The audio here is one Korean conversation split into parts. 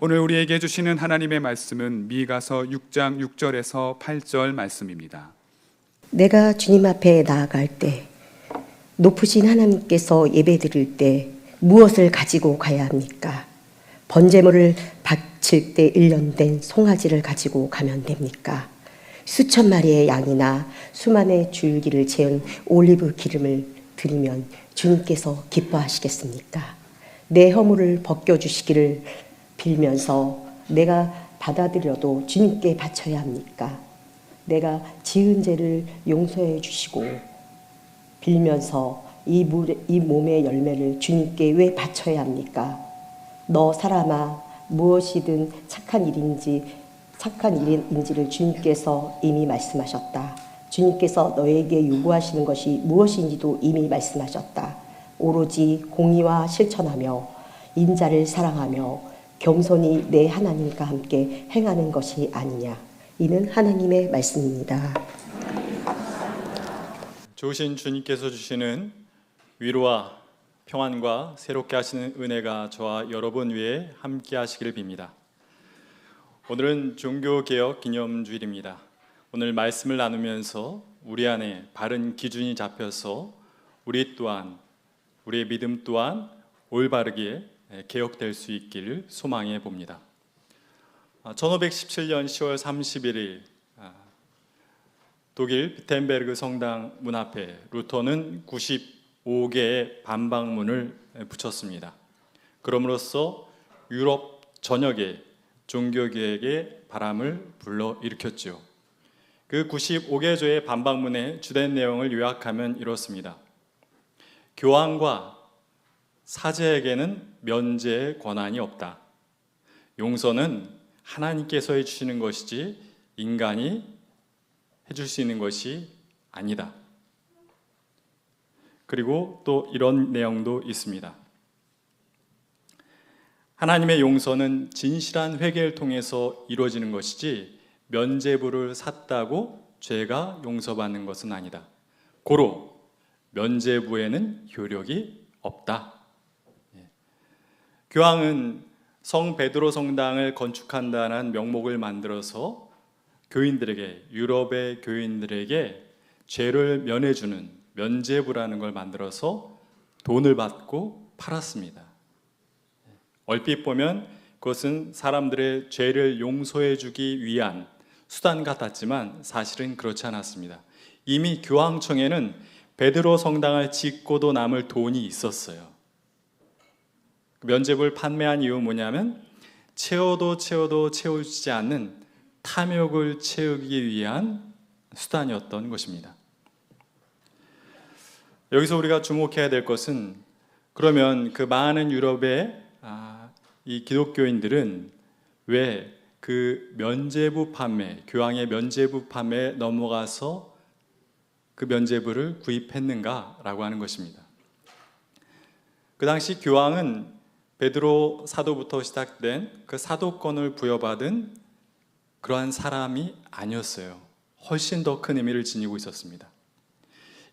오늘 우리에게 주시는 하나님의 말씀은 미가서 6장 6절에서 8절 말씀입니다. 내가 주님 앞에 나아갈 때, 높으신 하나님께서 예배드릴 때 무엇을 가지고 가야 합니까? 번제물을 바칠 때 1년 된 송아지를 가지고 가면 됩니까? 수천 마리의 양이나 수만의 줄기를 채운 올리브 기름을 드리면 주님께서 기뻐하시겠습니까? 내 허물을 벗겨주시기를 빌면서 내가 받아들여도 주님께 바쳐야 합니까? 내가 지은 죄를 용서해 주시고 빌면서 이 몸의 열매를 주님께 왜 바쳐야 합니까? 너 사람아, 무엇이든 착한 일인지를 주님께서 이미 말씀하셨다. 주님께서 너에게 요구하시는 것이 무엇인지도 이미 말씀하셨다. 오로지 공의와 실천하며 인자를 사랑하며 겸손히 내 하나님과 함께 행하는 것이 아니냐. 이는 하나님의 말씀입니다. 좋으신 주님께서 주시는 위로와 평안과 새롭게 하시는 은혜가 저와 여러분 위에 함께 하시기를 빕니다. 오늘은 종교개혁 기념주일입니다. 오늘 말씀을 나누면서 우리 안에 바른 기준이 잡혀서 우리 또한, 우리의 믿음 또한 올바르게 개혁될 수 있기를 소망해 봅니다. 1517년 10월 31일 독일 비텐베르그 성당 문 앞에 루터는 95개의 반박문을 붙였습니다. 그럼으로써 유럽 전역에 종교개혁의 바람을 불러일으켰죠. 그 95개조의 반박문의 주된 내용을 요약하면 이렇습니다. 교황과 사제에게는 면제의 권한이 없다. 용서는 하나님께서 해주시는 것이지 인간이 해줄 수 있는 것이 아니다. 그리고 또 이런 내용도 있습니다. 하나님의 용서는 진실한 회개를 통해서 이루어지는 것이지 면죄부를 샀다고 죄가 용서받는 것은 아니다. 고로 면죄부에는 효력이 없다. 교황은 성 베드로 성당을 건축한다는 명목을 만들어서 교인들에게, 유럽의 교인들에게 죄를 면해주는 면죄부라는 걸 만들어서 돈을 받고 팔았습니다. 얼핏 보면 그것은 사람들의 죄를 용서해 주기 위한 수단 같았지만 사실은 그렇지 않았습니다. 이미 교황청에는 베드로 성당을 짓고도 남을 돈이 있었어요. 면죄부를 판매한 이유 뭐냐면 채워도 채워지지 않는 탐욕을 채우기 위한 수단이었던 것입니다. 여기서 우리가 주목해야 될 것은 그러면 그 많은 유럽의 이 기독교인들은 왜 그 면죄부 판매, 교황의 면죄부 판매에 넘어가서 그 면죄부를 구입했는가라고 하는 것입니다. 그 당시 교황은 베드로 사도부터 시작된 그 사도권을 부여받은 그러한 사람이 아니었어요. 훨씬 더 큰 의미를 지니고 있었습니다.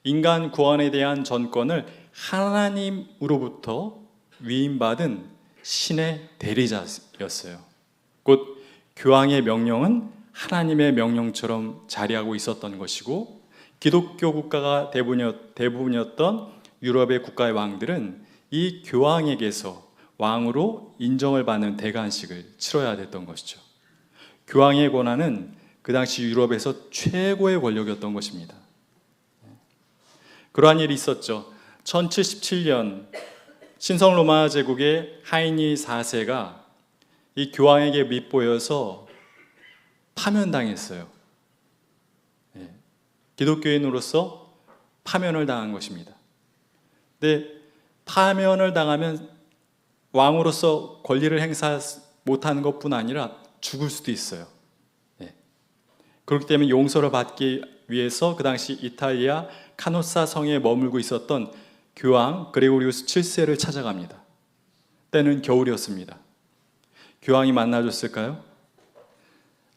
인간 구원에 대한 전권을 하나님으로부터 위임받은 신의 대리자였어요. 곧 교황의 명령은 하나님의 명령처럼 자리하고 있었던 것이고, 기독교 국가가 대부분이었던 유럽의 국가의 왕들은 이 교황에게서 왕으로 인정을 받는 대관식을 치러야 됐던 것이죠. 교황의 권한은 그 당시 유럽에서 최고의 권력이었던 것입니다. 그러한 일이 있었죠. 1077년 신성 로마 제국의 하이니 4세가 이 교황에게 밉보여서 파면당했어요. 기독교인으로서 파면을 당한 것입니다. 근데 파면을 당하면 왕으로서 권리를 행사 못하는 것뿐 아니라 죽을 수도 있어요. 그렇기 때문에 용서를 받기 위해서 그 당시 이탈리아 카노사 성에 머물고 있었던 교황 그레고리우스 7세를 찾아갑니다. 때는 겨울이었습니다. 교황이 만나줬을까요?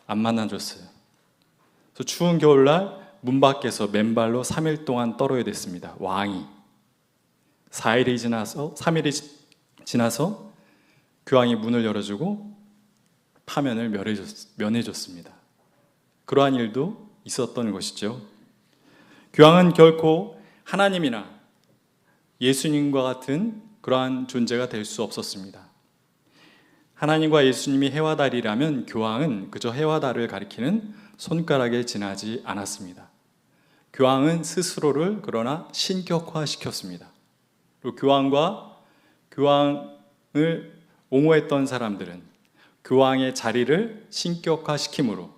안 만나줬어요. 그래서 추운 겨울날 문 밖에서 맨발로 3일 동안 떨어야 됐습니다. 왕이 3일이 지나서 교황이 문을 열어주고 파면을 면해줬습니다. 그러한 일도 있었던 것이죠. 교황은 결코 하나님이나 예수님과 같은 그러한 존재가 될 수 없었습니다. 하나님과 예수님이 해와 달이라면 교황은 그저 해와 달을 가리키는 손가락에 지나지 않았습니다. 교황은 스스로를 그러나 신격화시켰습니다. 그리고 교황을 옹호했던 사람들은 교황의 자리를 신격화시킴으로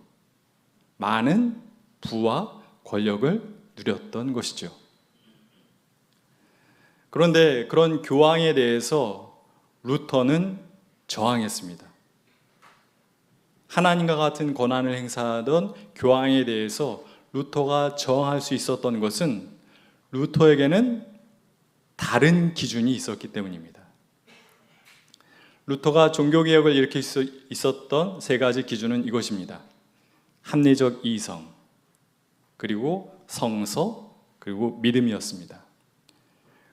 많은 부와 권력을 누렸던 것이죠. 그런데 그런 교황에 대해서 루터는 저항했습니다. 하나님과 같은 권한을 행사하던 교황에 대해서 루터가 저항할 수 있었던 것은 루터에게는 다른 기준이 있었기 때문입니다. 루터가 종교개혁을 일으킬 수 있었던 세 가지 기준은 이것입니다. 합리적 이성, 그리고 성서, 그리고 믿음이었습니다.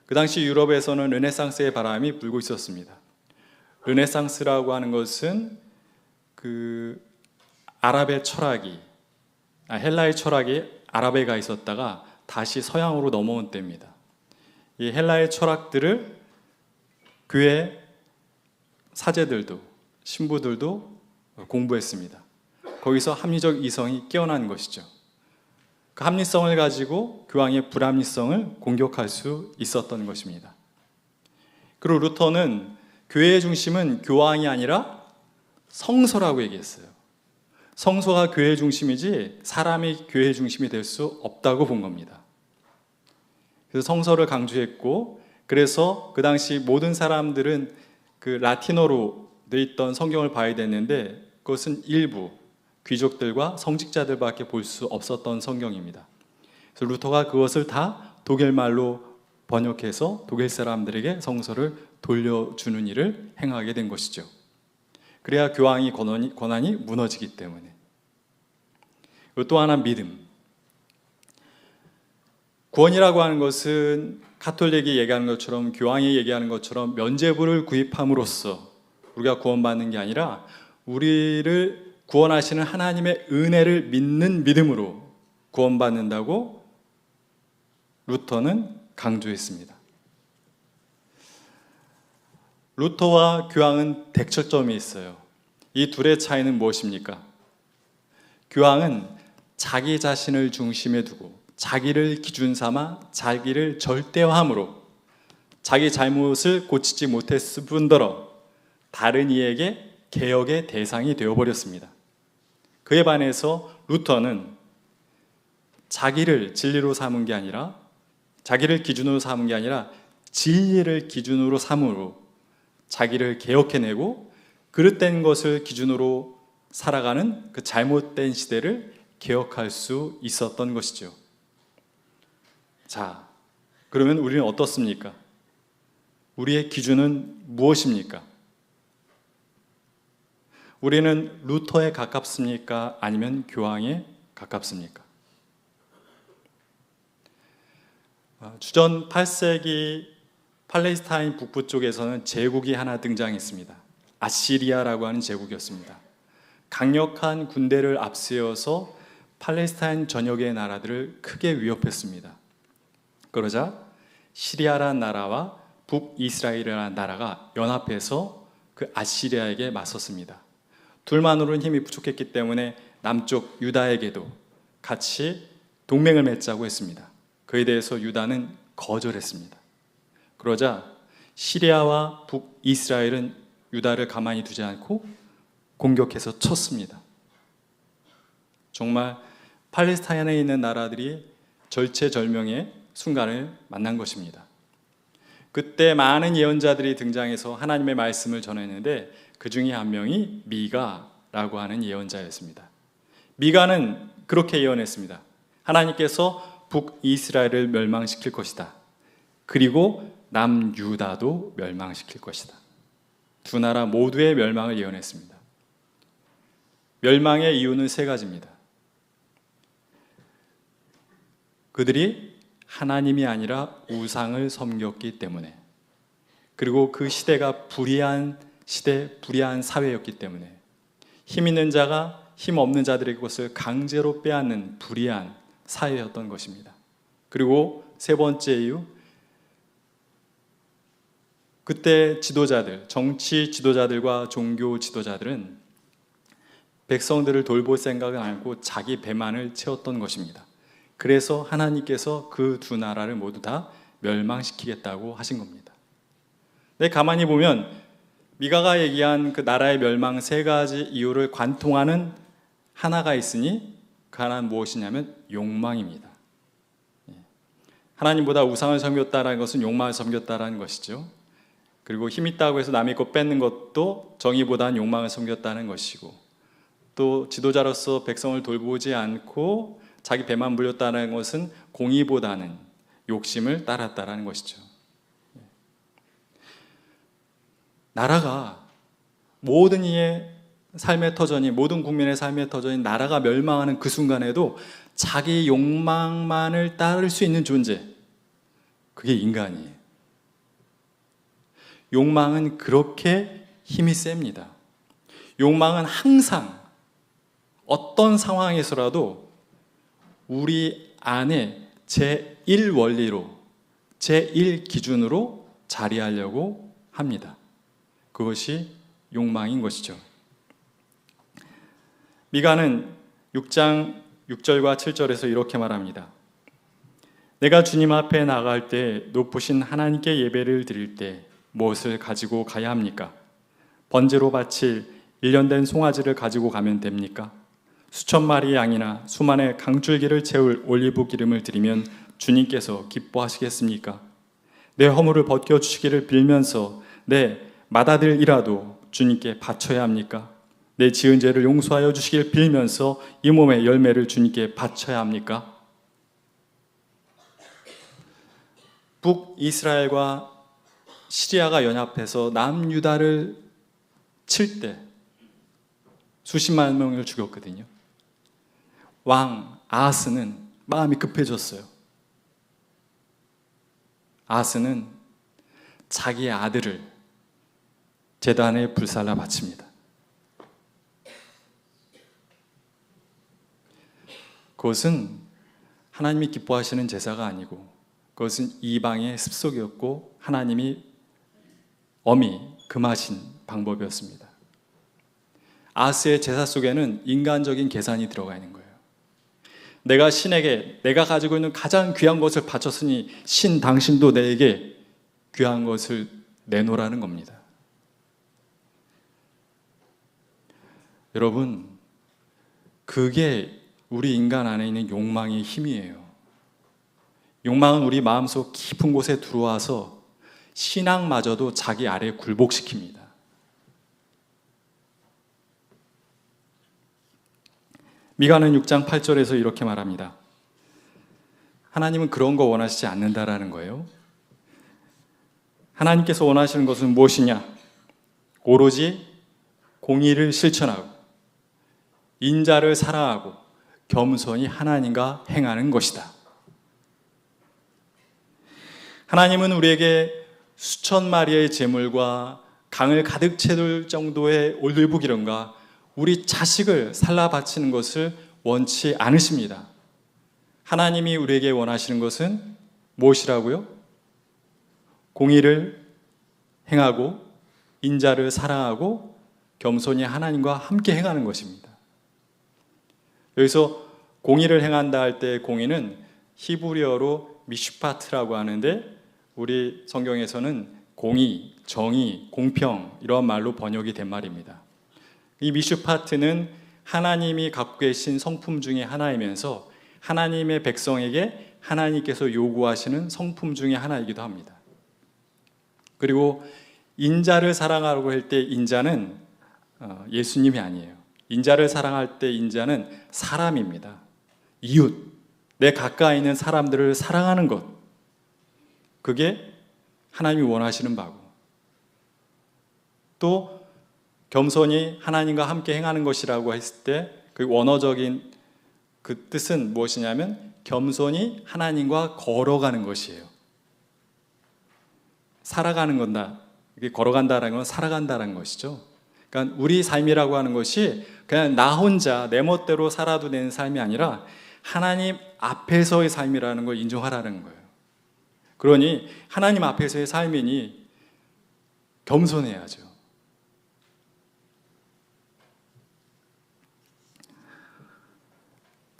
그 당시 유럽에서는 르네상스의 바람이 불고 있었습니다. 르네상스라고 하는 것은 아랍의 철학이, 헬라의 철학이 아랍에 가 있었다가 다시 서양으로 넘어온 때입니다. 이 헬라의 철학들을 교회 사제들도 신부들도 공부했습니다. 거기서 합리적 이성이 깨어난 것이죠. 그 합리성을 가지고 교황의 불합리성을 공격할 수 있었던 것입니다. 그리고 루터는 교회의 중심은 교황이 아니라 성서라고 얘기했어요. 성서가 교회의 중심이지 사람이 교회의 중심이 될 수 없다고 본 겁니다. 그래서 성서를 강조했고, 그래서 그 당시 모든 사람들은 그 라틴어로 돼 있던 성경을 봐야 됐는데 그것은 일부 귀족들과 성직자들밖에 볼 수 없었던 성경입니다. 그래서 루터가 그것을 다 독일말로 번역해서 독일 사람들에게 성서를 돌려주는 일을 행하게 된 것이죠. 그래야 교황의 권한이 무너지기 때문에. 또 하나 믿음. 구원이라고 하는 것은 가톨릭이 얘기하는 것처럼, 교황이 얘기하는 것처럼 면죄부를 구입함으로써 우리가 구원받는 게 아니라 우리를 구원하시는 하나님의 은혜를 믿는 믿음으로 구원받는다고 루터는 강조했습니다. 루터와 교황은 대척점이 있어요. 이 둘의 차이는 무엇입니까? 교황은 자기 자신을 중심에 두고 자기를 기준 삼아 자기를 절대화함으로 자기 잘못을 고치지 못했을 뿐더러 다른 이에게 개혁의 대상이 되어버렸습니다. 그에 반해서 루터는 자기를 진리로 삼은 게 아니라, 자기를 기준으로 삼은 게 아니라 진리를 기준으로 삼으로 자기를 개혁해내고 그릇된 것을 기준으로 살아가는 그 잘못된 시대를 개혁할 수 있었던 것이죠. 자, 그러면 우리는 어떻습니까? 우리의 기준은 무엇입니까? 우리는 루터에 가깝습니까? 아니면 교황에 가깝습니까? 주전 8세기 팔레스타인 북부 쪽에서는 제국이 하나 등장했습니다. 아시리아라고 하는 제국이었습니다. 강력한 군대를 앞세워서 팔레스타인 전역의 나라들을 크게 위협했습니다. 그러자 시리아라는 나라와 북이스라엘이라는 나라가 연합해서 그 아시리아에게 맞섰습니다. 둘만으로는 힘이 부족했기 때문에 남쪽 유다에게도 같이 동맹을 맺자고 했습니다. 그에 대해서 유다는 거절했습니다. 그러자 시리아와 북이스라엘은 유다를 가만히 두지 않고 공격해서 쳤습니다. 정말 팔레스타인에 있는 나라들이 절체절명의 순간을 만난 것입니다. 그때 많은 예언자들이 등장해서 하나님의 말씀을 전했는데 그 중에 한 명이 미가라고 하는 예언자였습니다. 미가는 그렇게 예언했습니다. 하나님께서 북이스라엘을 멸망시킬 것이다. 그리고 남유다도 멸망시킬 것이다. 두 나라 모두의 멸망을 예언했습니다. 멸망의 이유는 세 가지입니다. 그들이 하나님이 아니라 우상을 섬겼기 때문에, 그리고 그 시대가 불의한 시대, 불의한 사회였기 때문에, 힘 있는 자가 힘 없는 자들의 것을 강제로 빼앗는 불의한 사회였던 것입니다. 그리고 세 번째 이유, 그때 지도자들, 정치 지도자들과 종교 지도자들은 백성들을 돌볼 생각을 안 하고 자기 배만을 채웠던 것입니다. 그래서 하나님께서 그 두 나라를 모두 다 멸망시키겠다고 하신 겁니다. 근데 가만히 보면 미가가 얘기한 그 나라의 멸망 세 가지 이유를 관통하는 하나가 있으니 그 하나는 무엇이냐면 욕망입니다. 하나님보다 우상을 섬겼다라는 것은 욕망을 섬겼다라는 것이죠. 그리고 힘 있다고 해서 남의 것 뺏는 것도 정의보다는 욕망을 섬겼다는 것이고, 또 지도자로서 백성을 돌보지 않고 자기 배만 물렸다는 것은 공의보다는 욕심을 따랐다라는 것이죠. 나라가 모든 이의 삶의 터전이, 모든 국민의 삶의 터전인 나라가 멸망하는 그 순간에도 자기 욕망만을 따를 수 있는 존재, 그게 인간이에요. 욕망은 그렇게 힘이 셉니다. 욕망은 항상 어떤 상황에서라도 우리 안에 제1원리로, 제1기준으로 자리하려고 합니다. 그것이 욕망인 것이죠. 미가는 6장 6절과 7절에서 이렇게 말합니다. 내가 주님 앞에 나갈 때 높으신 하나님께 예배를 드릴 때 무엇을 가지고 가야 합니까? 번제로 바칠 1년 된 송아지를 가지고 가면 됩니까? 수천 마리의 양이나 수만의 강줄기를 채울 올리브 기름을 드리면 주님께서 기뻐하시겠습니까? 내 허물을 벗겨주시기를 빌면서 내 맏아들이라도 주님께 바쳐야 합니까? 내 지은 죄를 용서하여 주시기를 빌면서 이 몸의 열매를 주님께 바쳐야 합니까? 북이스라엘과 시리아가 연합해서 남유다를 칠 때 수십만 명을 죽였거든요. 왕 아하스는 마음이 급해졌어요. 아하스는 자기의 아들을 제단에 불살라 바칩니다. 그것은 하나님이 기뻐하시는 제사가 아니고 그것은 이방의 습속이었고 하나님이 엄히 금하신 방법이었습니다. 아하스의 제사 속에는 인간적인 계산이 들어가 있는 거예요. 내가 신에게 내가 가지고 있는 가장 귀한 것을 바쳤으니 신 당신도 내게 귀한 것을 내놓으라는 겁니다. 여러분, 그게 우리 인간 안에 있는 욕망의 힘이에요. 욕망은 우리 마음속 깊은 곳에 들어와서 신앙마저도 자기 아래 굴복시킵니다. 미가는 6장 8절에서 이렇게 말합니다. 하나님은 그런 거 원하시지 않는다라는 거예요. 하나님께서 원하시는 것은 무엇이냐? 오로지 공의를 실천하고 인자를 사랑하고 겸손히 하나님과 행하는 것이다. 하나님은 우리에게 수천 마리의 제물과 강을 가득 채울 정도의 올리브 기름과 우리 자식을 살라 바치는 것을 원치 않으십니다. 하나님이 우리에게 원하시는 것은 무엇이라고요? 공의를 행하고 인자를 사랑하고 겸손히 하나님과 함께 행하는 것입니다. 여기서 공의를 행한다 할 때 공의는 히브리어로 미슈파트라고 하는데 우리 성경에서는 공의, 정의, 공평 이런 말로 번역이 된 말입니다. 이 미슈파트는 하나님이 갖고 계신 성품 중에 하나이면서 하나님의 백성에게 하나님께서 요구하시는 성품 중에 하나이기도 합니다. 그리고 인자를 사랑하라고 할 때 인자는 예수님이 아니에요. 인자를 사랑할 때 인자는 사람입니다. 이웃, 내 가까이 있는 사람들을 사랑하는 것, 그게 하나님이 원하시는 바고, 또 겸손히 하나님과 함께 행하는 것이라고 했을 때 그 원어적인 그 뜻은 무엇이냐면 겸손히 하나님과 걸어가는 것이에요. 살아가는 건다. 이게 걸어간다라는 건 살아간다라는 것이죠. 그러니까 우리 삶이라고 하는 것이 그냥 나 혼자 내 멋대로 살아도 되는 삶이 아니라 하나님 앞에서의 삶이라는 걸 인정하라는 거예요. 그러니 하나님 앞에서의 삶이니 겸손해야죠.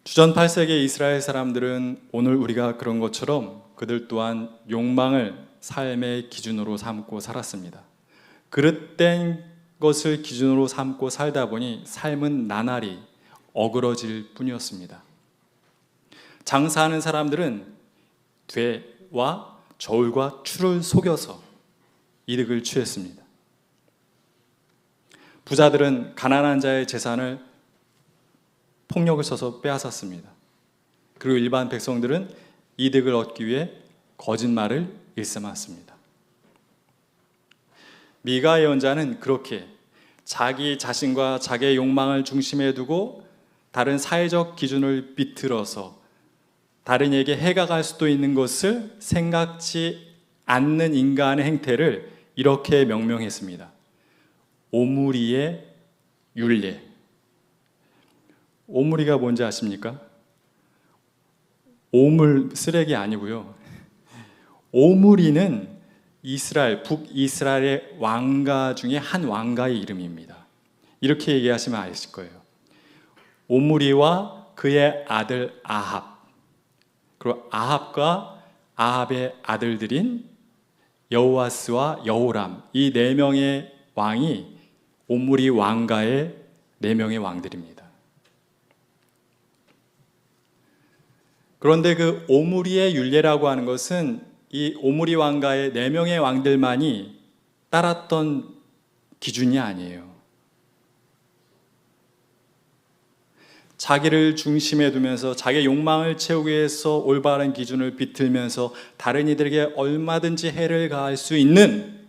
주전 8세기 이스라엘 사람들은 오늘 우리가 그런 것처럼 그들 또한 욕망을 삶의 기준으로 삼고 살았습니다. 그릇된 것을 기준으로 삼고 살다 보니 삶은 나날이 어그러질 뿐이었습니다. 장사하는 사람들은 되와 저울과 추를 속여서 이득을 취했습니다. 부자들은 가난한 자의 재산을 폭력을 써서 빼앗았습니다. 그리고 일반 백성들은 이득을 얻기 위해 거짓말을 일삼았습니다. 미가 예언자는 그렇게 자기 자신과 자기의 욕망을 중심에 두고 다른 사회적 기준을 비틀어서 다른 이에게 해가 갈 수도 있는 것을 생각지 않는 인간의 행태를 이렇게 명명했습니다. 오므리의 율례. 오므리가 뭔지 아십니까? 오물, 쓰레기 아니고요. 오므리는 이스라엘, 북이스라엘의 왕가 중에 한 왕가의 이름입니다. 이렇게 얘기하시면 아실 거예요. 오므리와 그의 아들 아합, 그리고 아합과 아합의 아들들인 여호아스와 여호람, 이 네 명의 왕이 오므리 왕가의 네 명의 왕들입니다. 그런데 그 오므리의 율례라고 하는 것은 이 오므리 왕가의 네 명의 왕들만이 따랐던 기준이 아니에요. 자기를 중심에 두면서 자기의 욕망을 채우기 위해서 올바른 기준을 비틀면서 다른 이들에게 얼마든지 해를 가할 수 있는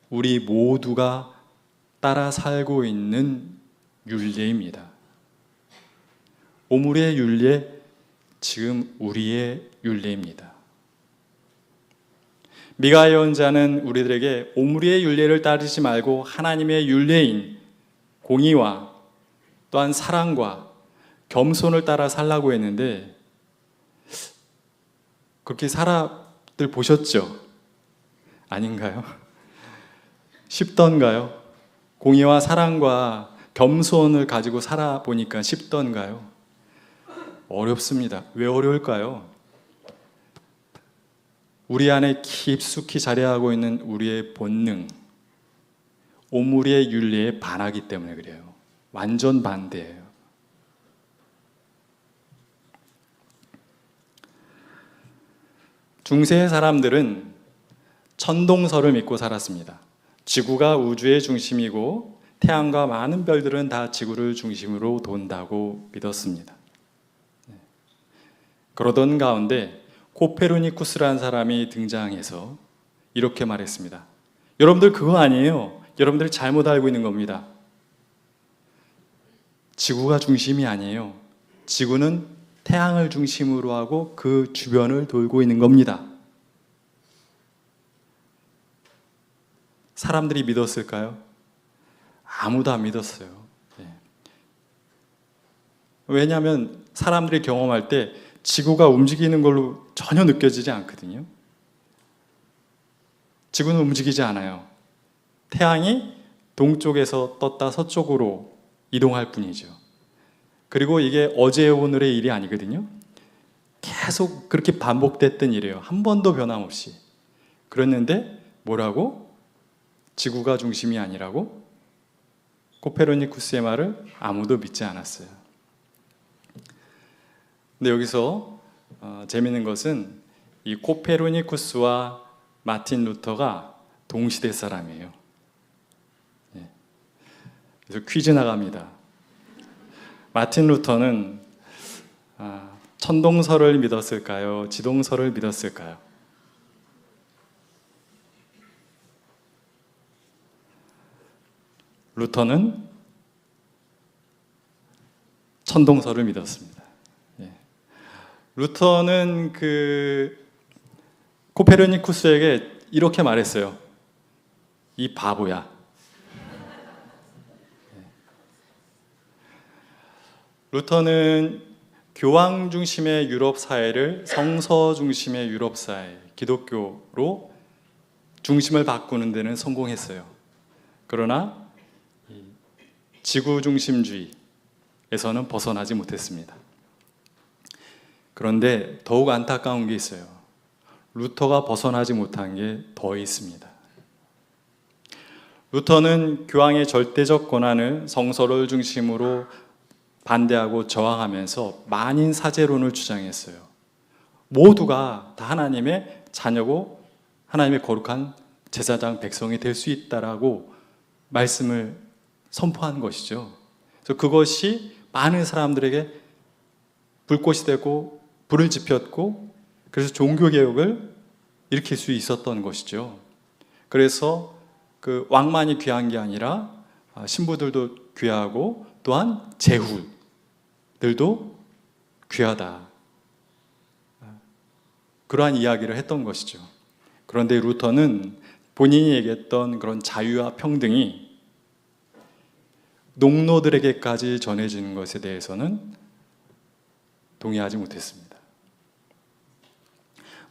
우리 모두가 따라 살고 있는 율례입니다. 오므리의 율례, 지금 우리의 율례입니다. 미가 예언자는 우리들에게 오므리의 율례를 따르지 말고 하나님의 율례인 공의와 또한 사랑과 겸손을 따라 살라고 했는데, 그렇게 살아들 보셨죠? 아닌가요? 쉽던가요? 공의와 사랑과 겸손을 가지고 살아보니까 쉽던가요? 어렵습니다. 왜 어려울까요? 우리 안에 깊숙이 자리하고 있는 우리의 본능, 오므리의 율례에 반하기 때문에 그래요. 완전 반대예요. 중세의 사람들은 천동설을 믿고 살았습니다. 지구가 우주의 중심이고 태양과 많은 별들은 다 지구를 중심으로 돈다고 믿었습니다. 그러던 가운데 코페르니쿠스라는 사람이 등장해서 이렇게 말했습니다. 여러분들 그거 아니에요. 여러분들이 잘못 알고 있는 겁니다. 지구가 중심이 아니에요. 지구는 태양을 중심으로 하고 그 주변을 돌고 있는 겁니다. 사람들이 믿었을까요? 아무도 안 믿었어요. 왜냐하면 사람들이 경험할 때 지구가 움직이는 걸로 전혀 느껴지지 않거든요. 지구는 움직이지 않아요. 태양이 동쪽에서 떴다 서쪽으로 이동할 뿐이죠. 그리고 이게 어제 오늘의 일이 아니거든요. 계속 그렇게 반복됐던 일이에요. 한 번도 변함없이. 그랬는데 뭐라고? 지구가 중심이 아니라고? 코페르니쿠스의 말을 아무도 믿지 않았어요. 근데 여기서 재미있는 것은 이 코페르니쿠스와 마틴 루터가 동시대 사람이에요. 그래서 퀴즈 나갑니다. 마틴 루터는 천동설을 믿었을까요? 지동설을 믿었을까요? 루터는 천동설을 믿었습니다. 루터는 그 코페르니쿠스에게 이렇게 말했어요. 이 바보야. 루터는 교황 중심의 유럽 사회를 성서 중심의 유럽 사회, 기독교로 중심을 바꾸는 데는 성공했어요. 그러나 지구 중심주의에서는 벗어나지 못했습니다. 그런데 더욱 안타까운 게 있어요. 루터가 벗어나지 못한 게 더 있습니다. 루터는 교황의 절대적 권한을 성서를 중심으로 반대하고 저항하면서 만인 사제론을 주장했어요. 모두가 다 하나님의 자녀고 하나님의 거룩한 제사장 백성이 될 수 있다라고 말씀을 선포한 것이죠. 그래서 그것이 많은 사람들에게 불꽃이 되고 불을 지폈고, 그래서 종교개혁을 일으킬 수 있었던 것이죠. 그래서 그 왕만이 귀한 게 아니라 신부들도 귀하고 또한 제후들도 귀하다, 그러한 이야기를 했던 것이죠. 그런데 루터는 본인이 얘기했던 그런 자유와 평등이 농노들에게까지 전해지는 것에 대해서는 동의하지 못했습니다.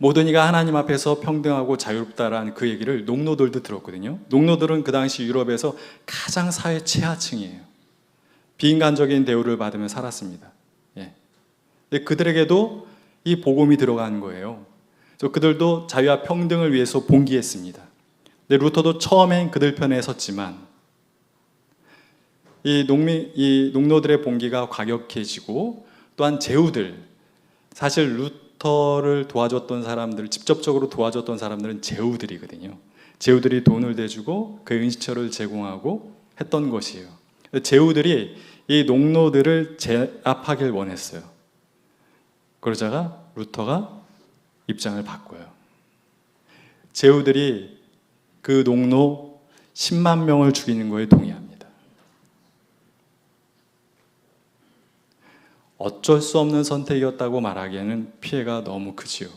모든 이가 하나님 앞에서 평등하고 자유롭다라는 그 얘기를 농노들도 들었거든요. 농노들은 그 당시 유럽에서 가장 사회 최하층이에요. 비인간적인 대우를 받으며 살았습니다. 예. 근데 그들에게도 이 복음이 들어간 거예요. 그래서 그들도 자유와 평등을 위해서 봉기했습니다. 근데 루터도 처음엔 그들 편에 섰지만 이 농노들의 봉기가 과격해지고, 또한 제후들, 사실 루터를 도와줬던 사람들, 직접적으로 도와줬던 사람들은 제후들이거든요. 제후들이 돈을 대주고 그 은시처를 제공하고 했던 것이에요. 제후들이 이 농노들을 제압하길 원했어요. 그러자가 루터가 입장을 바꿔요. 제후들이 그 농노 10만 명을 죽이는 거에 동의합니다. 어쩔 수 없는 선택이었다고 말하기에는 피해가 너무 크지요.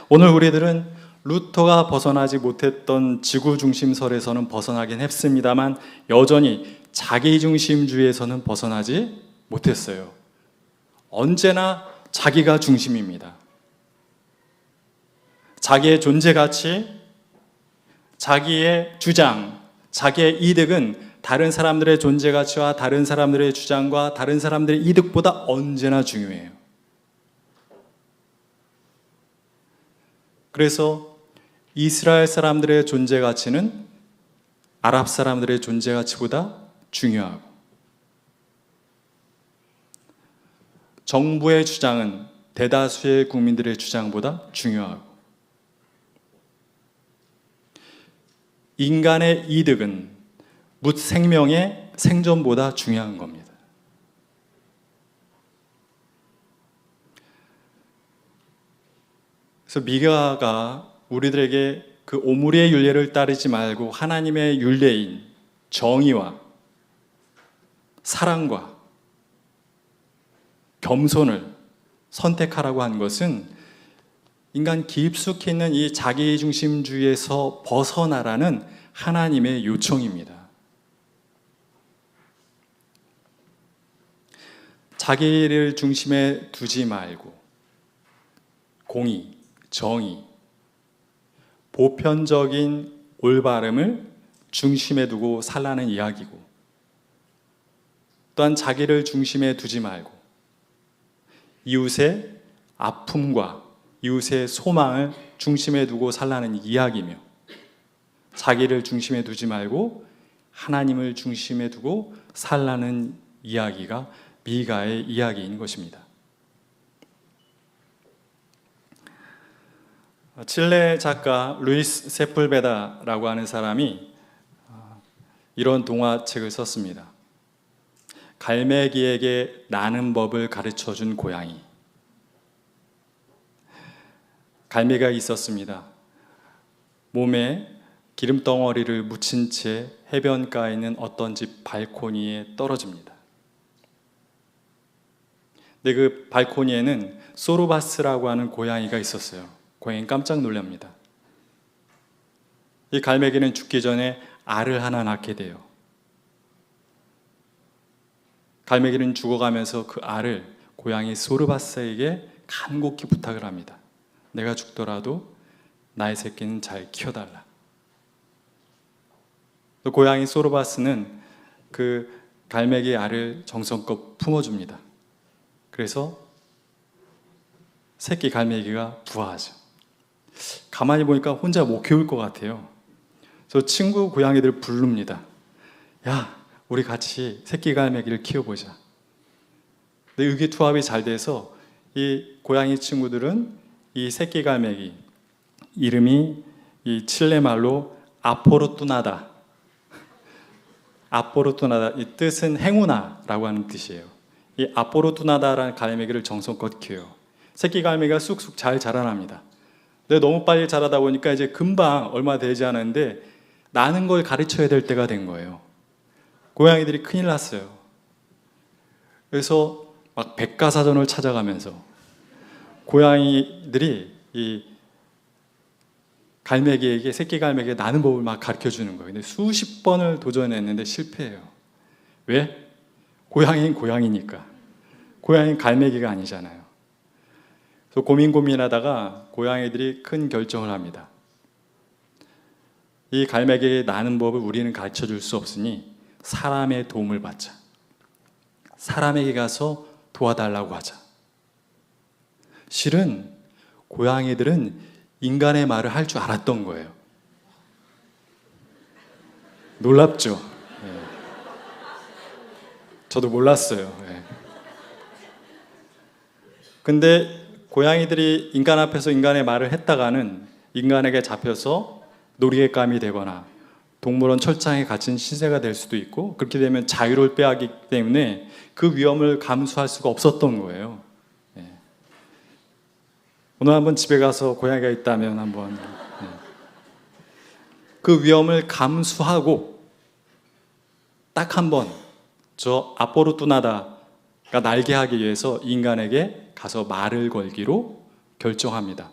오늘 우리들은 루터가 벗어나지 못했던 지구 중심설에서는 벗어나긴 했습니다만 여전히 자기 중심주의에서는 벗어나지 못했어요. 언제나 자기가 중심입니다. 자기의 존재 가치, 자기의 주장, 자기의 이득은 다른 사람들의 존재 가치와 다른 사람들의 주장과 다른 사람들의 이득보다 언제나 중요해요. 그래서 이스라엘 사람들의 존재 가치는 아랍 사람들의 존재 가치보다 중요하고, 정부의 주장은 대다수의 국민들의 주장보다 중요하고, 인간의 이득은 묻 생명의 생존보다 중요한 겁니다. 그래서 미가가 우리들에게 그 오므리의 율례를 따르지 말고 하나님의 율례인 정의와 사랑과 겸손을 선택하라고 한 것은 인간 깊숙이 있는 이 자기중심주의에서 벗어나라는 하나님의 요청입니다. 자기를 중심에 두지 말고 공의, 정의, 보편적인 올바름을 중심에 두고 살라는 이야기고, 또한 자기를 중심에 두지 말고 이웃의 아픔과 이웃의 소망을 중심에 두고 살라는 이야기며, 자기를 중심에 두지 말고 하나님을 중심에 두고 살라는 이야기가 미가의 이야기인 것입니다. 칠레 작가 루이스 세풀베다라고 하는 사람이 이런 동화책을 썼습니다. 갈매기에게 나는 법을 가르쳐준 고양이. 갈매기가 있었습니다. 몸에 기름덩어리를 묻힌 채 해변가에 있는 어떤 집 발코니에 떨어집니다. 근데 그 발코니에는 소르바스라고 하는 고양이가 있었어요. 고양이는 깜짝 놀랍니다. 이 갈매기는 죽기 전에 알을 하나 낳게 돼요. 갈매기는 죽어가면서 그 알을 고양이 소르바스에게 간곡히 부탁을 합니다. 내가 죽더라도 나의 새끼는 잘 키워달라. 또 고양이 소르바스는 그 갈매기 알을 정성껏 품어줍니다. 그래서 새끼 갈매기가 부화하죠. 가만히 보니까 혼자 못 키울 것 같아요. 그래서 친구 고양이들을 부릅니다. 야, 우리 같이 새끼 갈매기를 키워보자. 근데 의기투합이 잘 돼서 이 고양이 친구들은 이 새끼 갈매기 이름이 이 칠레 말로 아포르투나다. 아포르투나다, 이 뜻은 행운아라고 하는 뜻이에요. 이 아포르투나다라는 갈매기를 정성껏 키워요. 새끼 갈매기가 쑥쑥 잘 자라납니다. 근데 너무 빨리 자라다 보니까 이제 금방 얼마 되지 않았는데 나는 걸 가르쳐야 될 때가 된 거예요. 고양이들이 큰일 났어요. 그래서 막 백과사전을 찾아가면서 고양이들이 이 갈매기에게, 새끼 갈매기에 나는 법을 막 가르쳐 주는 거예요. 근데 수십 번을 도전했는데 실패해요. 왜? 고양이는 고양이니까. 고양이는 갈매기가 아니잖아요. 그래서 고민하다가 고양이들이 큰 결정을 합니다. 이 갈매기에게 나는 법을 우리는 가르쳐 줄 수 없으니 사람의 도움을 받자. 사람에게 가서 도와달라고 하자. 실은 고양이들은 인간의 말을 할 줄 알았던 거예요. 놀랍죠? 네. 저도 몰랐어요. 네. 근데 고양이들이 인간 앞에서 인간의 말을 했다가는 인간에게 잡혀서 놀이개감이 되거나 동물원 철장에 갇힌 신세가 될 수도 있고, 그렇게 되면 자유를 빼앗기 때문에 그 위험을 감수할 수가 없었던 거예요. 네. 오늘 한번 집에 가서 고양이가 있다면 한번 그 위험을 감수하고 딱 한 번 저 아포르투나다가 날게 하기 위해서 인간에게 가서 말을 걸기로 결정합니다.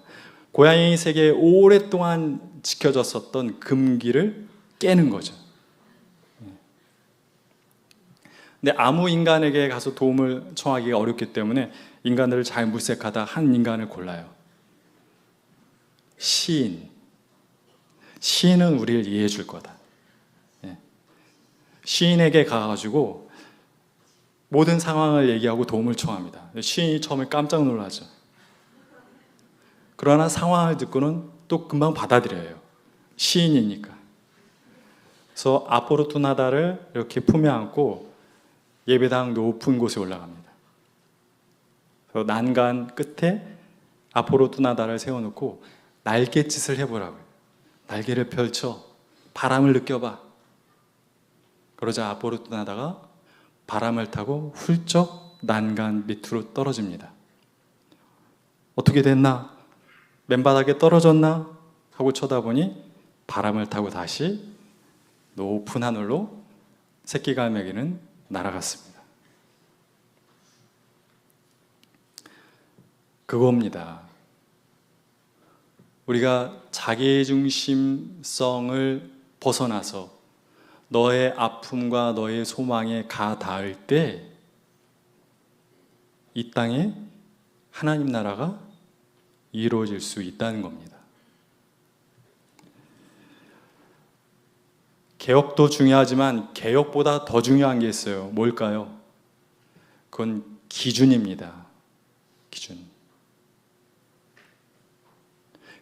고양이 세계에 오랫동안 지켜졌었던 금기를 깨는 거죠. 근데 아무 인간에게 가서 도움을 청하기가 어렵기 때문에 인간들을 잘 물색하다 한 인간을 골라요. 시인. 시인은 우리를 이해해 줄 거다. 시인에게 가가지고 모든 상황을 얘기하고 도움을 청합니다. 시인이 처음에 깜짝 놀라죠. 그러나 상황을 듣고는 또 금방 받아들여요. 시인이니까. 그래서 아포르투나다를 이렇게 품에 안고 예배당 높은 곳에 올라갑니다. 그래서 난간 끝에 아포르투나다를 세워놓고 날갯짓을 해보라고요. 날개를 펼쳐 바람을 느껴봐. 그러자 아포르투나다가 바람을 타고 훌쩍 난간 밑으로 떨어집니다. 어떻게 됐나? 맨바닥에 떨어졌나? 하고 쳐다보니 바람을 타고 다시 높은 하늘로 새끼 갈매기는 날아갔습니다. 그겁니다. 우리가 자기중심성을 벗어나서 너의 아픔과 너의 소망에 가 닿을 때 이 땅에 하나님 나라가 이루어질 수 있다는 겁니다. 개혁도 중요하지만 개혁보다 더 중요한 게 있어요. 뭘까요? 그건 기준입니다. 기준.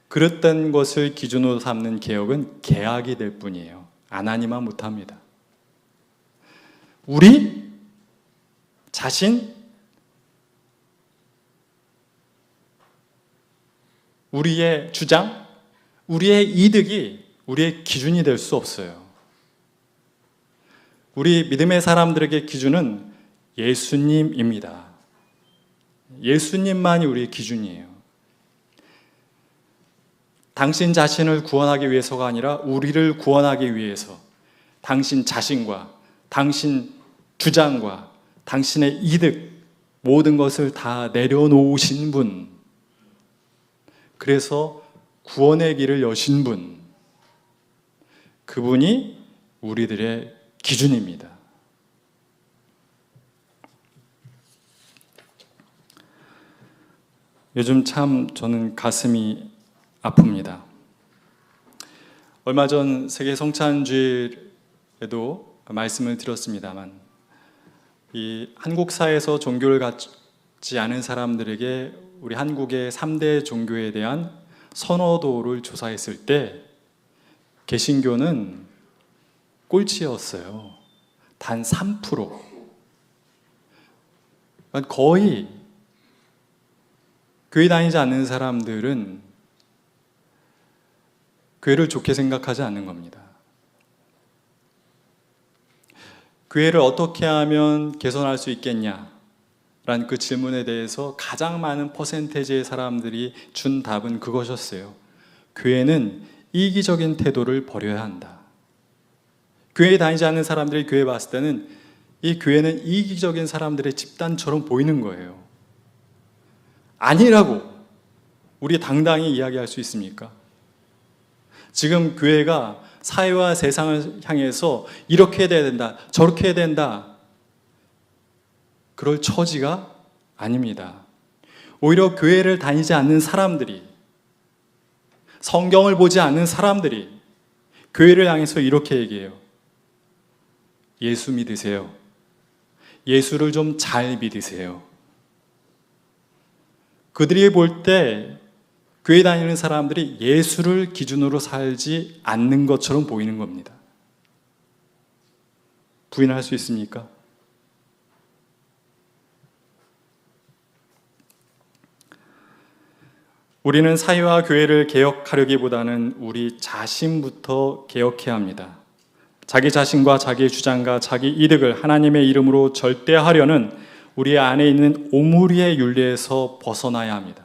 그릇된 것을 기준으로 삼는 개혁은 계약이 될 뿐이에요. 안 하니만 못합니다. 우리 자신, 우리의 주장, 우리의 이득이 우리의 기준이 될 수 없어요. 우리 믿음의 사람들에게 기준은 예수님입니다. 예수님만이 우리의 기준이에요. 당신 자신을 구원하기 위해서가 아니라 우리를 구원하기 위해서 당신 자신과 당신 주장과 당신의 이득 모든 것을 다 내려놓으신 분, 그래서 구원의 길을 여신 분, 그분이 우리들의 기준입니다. 요즘 참 저는 가슴이 아픕니다. 얼마 전 세계 성찬주일에도 말씀을 드렸습니다만, 이 한국 사회에서 종교를 갖지 않은 사람들에게 우리 한국의 3대 종교에 대한 선호도를 조사했을 때 개신교는 꼴찌였어요. 단 3%. 거의 교회 다니지 않는 사람들은 교회를 좋게 생각하지 않는 겁니다. 교회를 어떻게 하면 개선할 수 있겠냐? 라는 그 질문에 대해서 가장 많은 퍼센테이지의 사람들이 준 답은 그것이었어요. 교회는 이기적인 태도를 버려야 한다. 교회에 다니지 않는 사람들이 교회 봤을 때는 이 교회는 이기적인 사람들의 집단처럼 보이는 거예요. 아니라고 우리 당당히 이야기할 수 있습니까? 지금 교회가 사회와 세상을 향해서 이렇게 해야 된다, 저렇게 해야 된다, 그럴 처지가 아닙니다. 오히려 교회를 다니지 않는 사람들이, 성경을 보지 않는 사람들이 교회를 향해서 이렇게 얘기해요. 예수 믿으세요. 예수를 좀 잘 믿으세요. 그들이 볼 때 교회 다니는 사람들이 예수를 기준으로 살지 않는 것처럼 보이는 겁니다. 부인할 수 있습니까? 우리는 사회와 교회를 개혁하려기보다는 우리 자신부터 개혁해야 합니다. 자기 자신과 자기의 주장과 자기 이득을 하나님의 이름으로 절대하려는 우리 안에 있는 오므리의 윤리에서 벗어나야 합니다.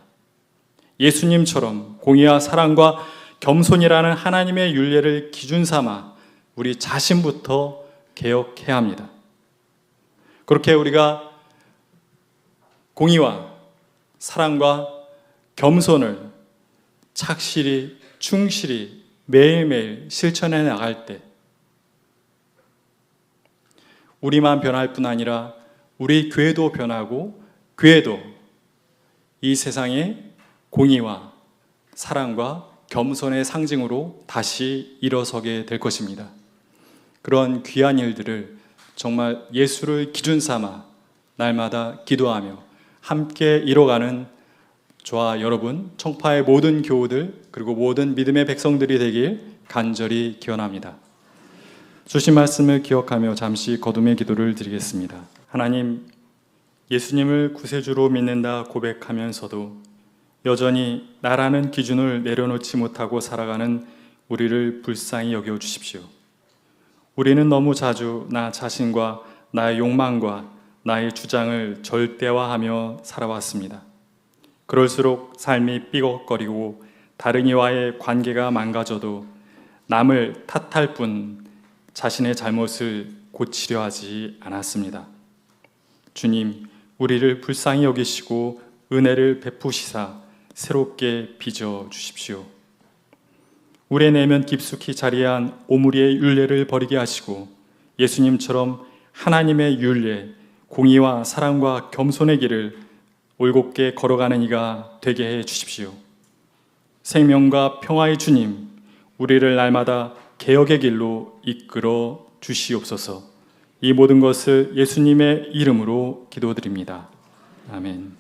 예수님처럼 공의와 사랑과 겸손이라는 하나님의 윤리를 기준 삼아 우리 자신부터 개혁해야 합니다. 그렇게 우리가 공의와 사랑과 겸손을 착실히, 충실히 매일매일 실천해 나갈 때 우리만 변할 뿐 아니라 우리 교회도 변하고 교회도 이 세상에 공의와 사랑과 겸손의 상징으로 다시 일어서게 될 것입니다. 그런 귀한 일들을 정말 예수를 기준 삼아 날마다 기도하며 함께 이뤄가는 저와 여러분, 청파의 모든 교우들 그리고 모든 믿음의 백성들이 되길 간절히 기원합니다. 주신 말씀을 기억하며 잠시 거듭의 기도를 드리겠습니다. 하나님, 예수님을 구세주로 믿는다 고백하면서도 여전히 나라는 기준을 내려놓지 못하고 살아가는 우리를 불쌍히 여겨 주십시오. 우리는 너무 자주 나 자신과 나의 욕망과 나의 주장을 절대화하며 살아왔습니다. 그럴수록 삶이 삐걱거리고 다른 이와의 관계가 망가져도 남을 탓할 뿐 자신의 잘못을 고치려 하지 않았습니다. 주님, 우리를 불쌍히 여기시고 은혜를 베푸시사 새롭게 빚어 주십시오. 우리의 내면 깊숙이 자리한 오므리의 윤례를 버리게 하시고 예수님처럼 하나님의 윤례, 공의와 사랑과 겸손의 길을 올곧게 걸어가는 이가 되게 해 주십시오. 생명과 평화의 주님, 우리를 날마다 개혁의 길로 이끌어 주시옵소서. 이 모든 것을 예수님의 이름으로 기도드립니다. 아멘.